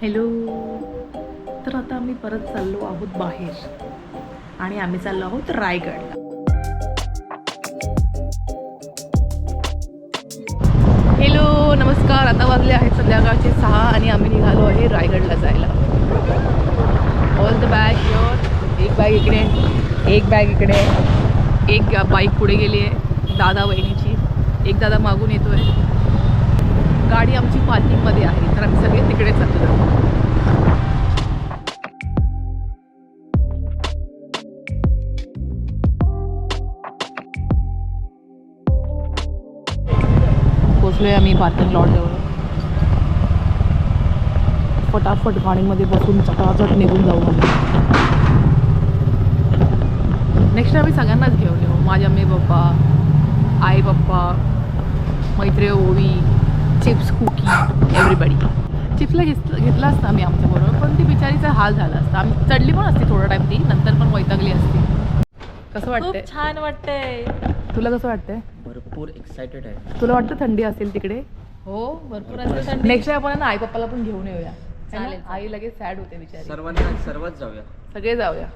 Hello. तर आता आम्ही परत चाललो आहोत बाहेर आणि आम्ही चाललो आहोत रायगड. हॅलो नमस्कार. आता वाजले आहेत संध्याकाळचे 6 आणि आम्ही निघालो आहे रायगडला जायला. All the bag here. एक बॅग इकडे, एक बॅग इकडे, एक बाईक पुढे गेली आहे दादा वहिनीची, एक दादा मागून येतो आहे. गाडी आमची पार्किंगमध्ये आहे तर आम्ही सगळे तिकडे चाललो. पोचलोय आम्ही पार्किंग लॉटजवळ. फटाफट गाडीमध्ये बसून चटाचट निघून जाऊ. नेक्स्ट आम्ही सगळ्यांनाच घेऊन येऊ. माझ्या मम्मी पप्पा, आई पप्पा, मैत्रीण, ओवी, चिप्स, कुकी, एव्हरीबडी. चिप्सला घेतला असता आम्ही आमच्याबरोबर, पण ती बिचारीचा हाल झाला असता. आम्ही चढली पण असती थोडा टाइम, ती नंतर पण वैतागली असती. कसं वाटतंय? छान वाटतंय. तुला कसं वाटतंय? भरपूर एक्साइटेड आहे. तुला वाटतं थंडी असेल तिकडे? हो भरपूर असते थंडी. नेक्स्ट आपण आई पप्पाला पण घेऊन येऊया. चालेल. आई लगेच सॅड होते बिचारी. सर्वच जाऊया. सगळे जाऊया.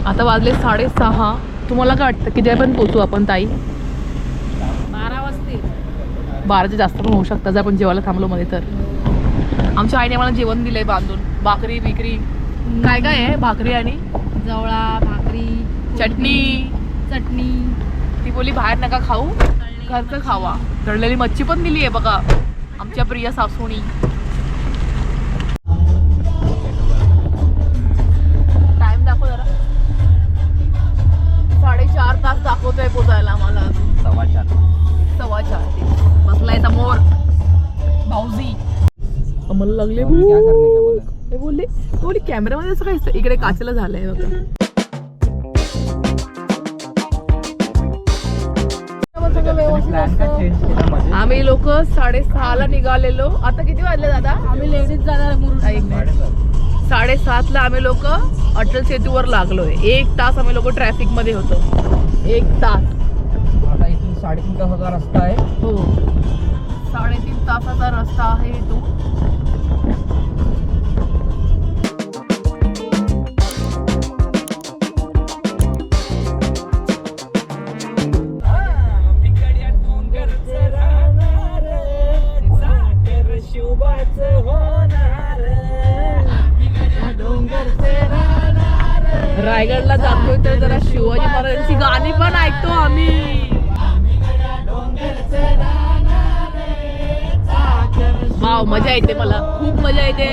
आता वाजले 6:30. तुम्हाला काय वाटतं किती पण पोचू आपण ताई? 12 वाजतील. 12च्या जास्त पण होऊ शकतं जर आपण जेवायला थांबलो मध्ये तर. आमच्या आईने मला जेवण दिलंय बांधून. भाकरी बिकरी काय काय आहे? भाकरी आणि जवळा, भाकरी, चटणी. ती बोली बाहेर नका खाऊ, घरचं खावा. तळलेली मच्छी पण दिली आहे बघा आमच्या प्रिय सासूनी. टाइम दाखव जरा. 4.5 तास दाखवतोय पोचायला आम्हाला. 4:15. बसलाय समोर भाऊजी. आम्हाला लागले भूक. हे बोलले कॅमेरामध्ये असं काय इकडे काचेला झालंय बघा. आम्ही लोक 6:30ला निघालेलो. आता किती वाजले दादा? आम्ही लेडीज जाणार 7:30ला आम्ही लोक अटल सेतूवर लागलोय. 1 तास आम्ही लोक ट्रॅफिक मध्ये होतो. 1 तास. आता इथून 3.5 तासाचा रस्ता आहे. हो 3.5 तासाचा रस्ता आहे तो. रायगडला जातोय तर जरा शिवाजी महाराजांची गाणी पण ऐकतो आम्ही. वाव मजा येते. मला खूप मजा येते.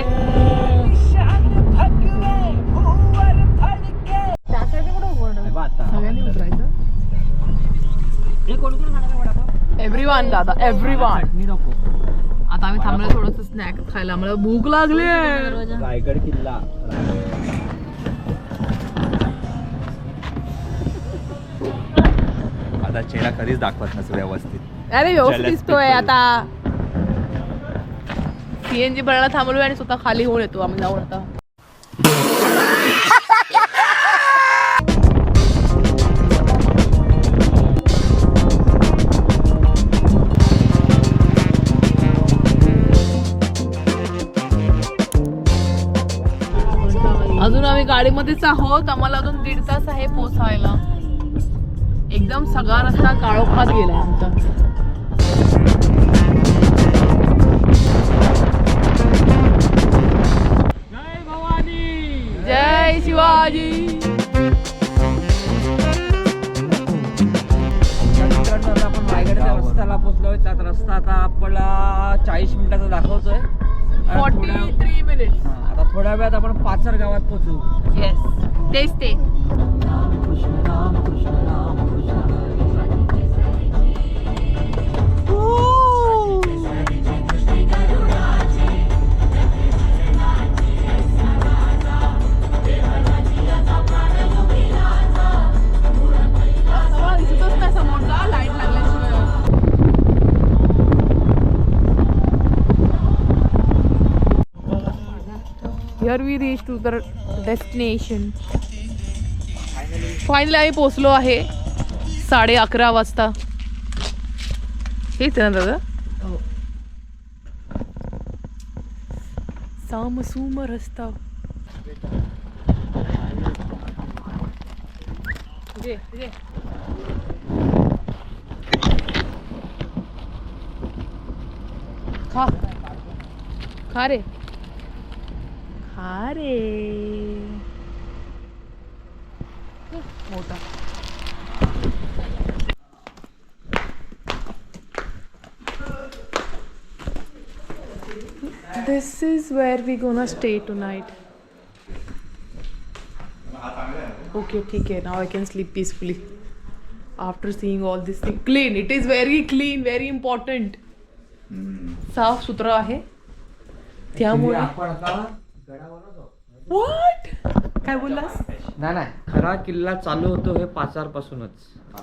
सगळ्यांनी उतरायचं. एव्हरीवन दादा एव्हरीवन. आता आम्ही थांबलो थोडंसं स्नॅक खायला. मला भूक लागली. रायगड किल्ला. आता चेहरा कधीच दाखवत नसतो व्यवस्थित. अरे व्यवस्थित दिसतोय. आता सीएनजी भरायला थांबलोय आणि स्वतः खाली होऊन येतो आम्ही जाऊन. आता अजून आम्ही गाडीमध्येच आहोत. आम्हाला अजून 1.5 तास आहे पोचायला. एकदम सगळा रस्ता काळोखात गेलाय आमचा. जय भवानी, जय शिवाजी. आपण रायगडच्या रस्त्याला पोहोचलोय. त्यात रस्ता आता आपला 40 मिनिटाचा दाखवतोय. 43 मिनिट्स. आता थोड्या वेळात आपण पाचर गावात पोहोचू. येस तेच ते. Here we reach to the destination. Finally आम्ही पोचलो आहे 11:30 वाजता. हेच आहे ना दादा? सामसूम रस्ता. खा खा रे खा रे. मोठा. This is where we gonna stay tonight. Okay, ठीक है. Now I can sleep peacefully after seeing all this thing. Clean. It is very clean. Very important. साफ सुथरा आहे. त्यामुळे आपण आता गडावरच आहोत. What? काय बोललास? नाही खरा किल्ला चालू होतो हे 5 पासूनच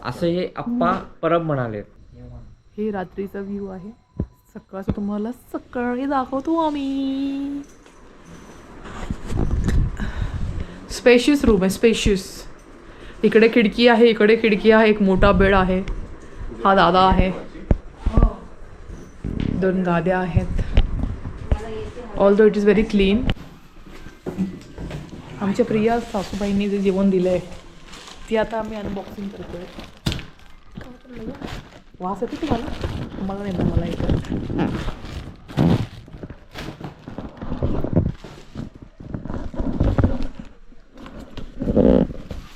असं हे आप्पा परब म्हणाले. हे रात्रीचा व्ह्यू आहे. सकाळचं तुम्हाला सकाळी दाखवतो आम्ही. स्पेशियस रूम आहे. स्पेशियस. इकडे खिडकी आहे, इकडे खिडकी आहे. एक मोठा बेड आहे. हा दादा आहे. 2 गाद्या आहेत. Although it is very clean. आमच्या प्रिया सासूबाईंनी जे जेवण दिलं आहे ती आता आम्ही अनबॉक्सिंग करतोय. वास येतो तुम्हाला? मला नाही, मला येतं.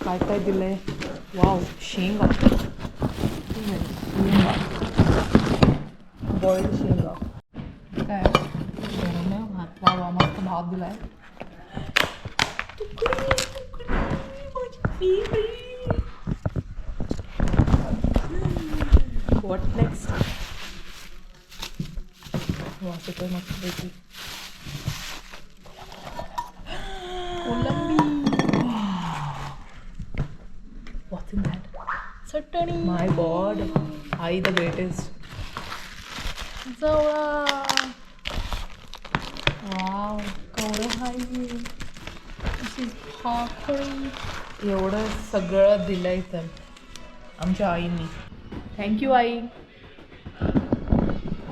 काय काय दिलंय? वाव, शेंगा. बॉइल्ड शेंगा. काय भात. वा मस्त भात दिलाय. What next? वास येतोय मस्तपैकी. कोलंबी. What's in that? Chutney. My God. I the greatest. Jawala. Wow, केवढं हाय. अशी भाकरी. एवढं सगळं दिलंय तर आमच्या आईनी. थँक्यू आई.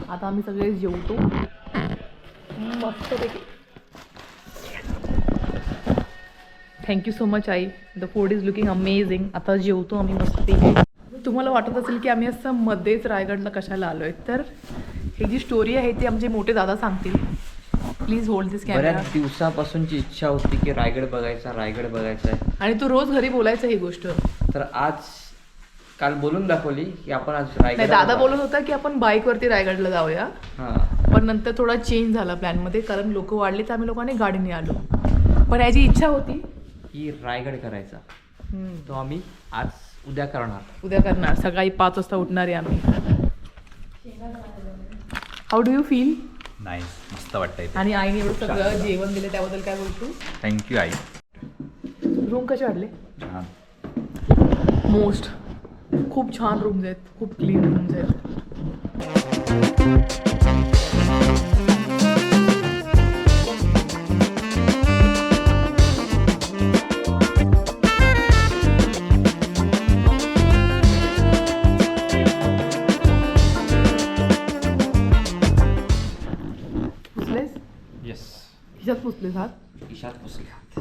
आता आम्ही सगळे जेवतो मस्तपैकी. Thank you so much I. The food is looking amazing. आता जेवतो आम्ही मस्तपैकी. तुम्हाला वाटत असेल की आम्ही असं मध्येच रायगडला कशाला आलो आहे, तर ही जी स्टोरी आहे ती आमचे मोठे दादा सांगतील. Please hold this camera. बऱ्याच दिवसापासूनची इच्छा होती की रायगड बघायचा आहे. आणि तू रोज घरी बोलायचं ही गोष्ट. तर काल बोलून दाखवली की आपण आज नाही, दादा बोलत होता की आपण बाईकवरती रायगडला जाऊया. पण नंतर थोडा चेंज झाला प्लॅनमध्ये, कारण लोक वाढले तर आम्ही लोकांनी गाडीने आलो. पण याची इच्छा होती की रायगड करायचा. तो आम्ही उद्या करणार. सकाळी 5 वाजता उठणार आहे आम्ही. How do you feel? Nice, मस्त वाटतंय. आणि आईने एवढं सगळं जेवण दिलं त्याबद्दल काय बोलतो? थँक्यू आई. रूम कसे वाटले? छान. मोस्ट खूप छान रूम्स आहेत. खूप क्लीन रूम्स आहेत. खिशात पुसलेस हात? खिशात पुसले हात.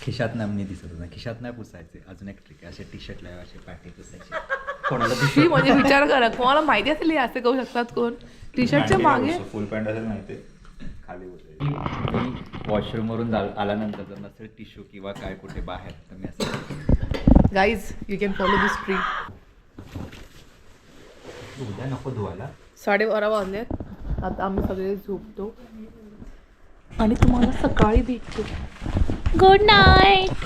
खिशात नाही दिसत होता. खिशात नाही पुसायचे. अजून एक ट्रिक आहे. असे टी शर्ट लावा, असे पॅटी पुसायचे. कोणाला ती म्हणजे विचार करा, कोणाला माहिती असेल हे असे करू शकतात कोण? टी शर्टच्या मागे फुल पॅन्ट असेल माहिती खाली होते. वॉशरूमवरून आल्यानंतर जर नसेल टिश्यू किंवा काय कुठे बाहेर, तर मी असं. Guys you can follow this tree. उद्या नको धुवायला. 12:30 वाजलेत. आता आम्ही सगळे झोपतो आणि तुम्हाला सकाळी भेटतो. Good night.